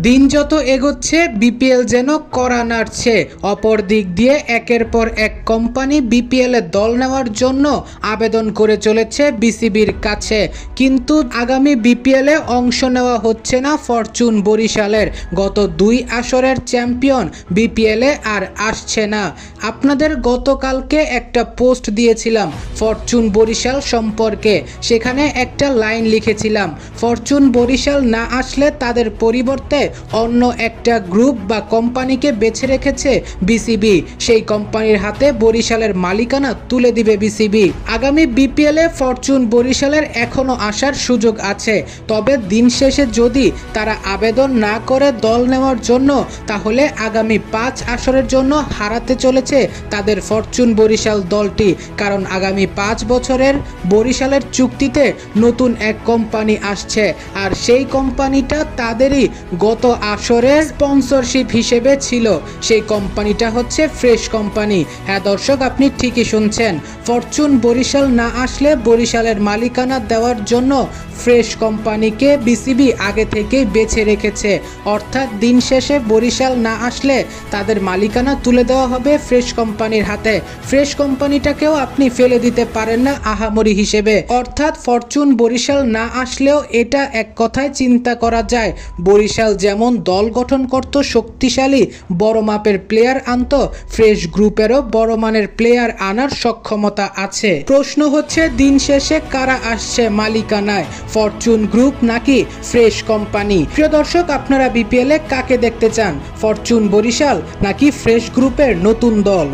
দিন যত এগোচ্ছে বিপিএল যেন কড়া নাড়ছে। অপর দিক দিয়ে একের পর এক কোম্পানি বিপিএলে দল নেওয়ার জন্য আবেদন করে চলেছে বিসিবির কাছে, কিন্তু আগামী বিপিএলে অংশ নেওয়া হচ্ছে না ফরচুন বরিশালের। গত 2 আসরের চ্যাম্পিয়ন বিপিএলে আর আসছে না। আপনাদের গতকালকে একটা পোস্ট দিয়েছিলাম ফরচুন বরিশাল সম্পর্কে, সেখানে একটা লাইন লিখেছিলাম, ফরচুন বরিশাল না আসলে তাদের পরিবর্তে অন্য একটা গ্রুপ বা কোম্পানিকে বেছে রেখেছে বিসিবি। সেই কোম্পানির হাতে বরিশালের মালিকানা তুলে দিবে বিসিবি। আগামী বিপিএলে ফরচুন বরিশালের এখনো আসার সুযোগ আছে, তবে দিন শেষে যদি তারা আবেদন না করে দল নেওয়ার জন্য, তাহলে আগামী 5 আসরের জন্য হারাতে চলেছে তাদের ফরচুন বরিশাল দলটি। কারণ আগামী 5 বছরের বরিশালের চুক্তিতে নতুন এক কোম্পানি আসছে, আর সেই কোম্পানিটা তাদেরই গত আসরে স্পন্সরশিপ হিসেবে ছিল। সেই কোম্পানিটা হচ্ছে ফ্রেশ কোম্পানি। হ্যাঁ দর্শক, আপনি ঠিকই শুনছেন, ফরচুন বরিশাল না আসলে বরিশালের মালিকানা দেওয়ার জন্য ফ্রেশ কোম্পানিকে বিসিবি আগে থেকেই বেছে রেখেছে। অর্থাৎ দিন শেষে বরিশাল না আসলে তাদের মালিকানা তুলে দেওয়া হবে ফ্রেশ কোম্পানির হাতে। ফ্রেশ কোম্পানিটাকেও আপনি ফেলে দিতে পারেন না আহামরি হিসেবে। অর্থাৎ ফরচুন বরিশাল না আসলেও এটা এক কথায় চিন্তা করা যায়, বরিশাল যেমন দল গঠন করত শক্তিশালী বড় মাপের প্লেয়ার আনত, ফ্রেশ গ্রুপেরও বড় মানের প্লেয়ার আনার সক্ষমতা আছে। প্রশ্ন হচ্ছে দিন শেষে কারা আসছে মালিকানায়, ফরচুন গ্রুপ নাকি ফ্রেশ কোম্পানি? প্রিয় দর্শক, আপনারা বিপিএলে কাকে দেখতে চান, ফরচুন বরিশাল নাকি ফ্রেশ গ্রুপের নতুন দল?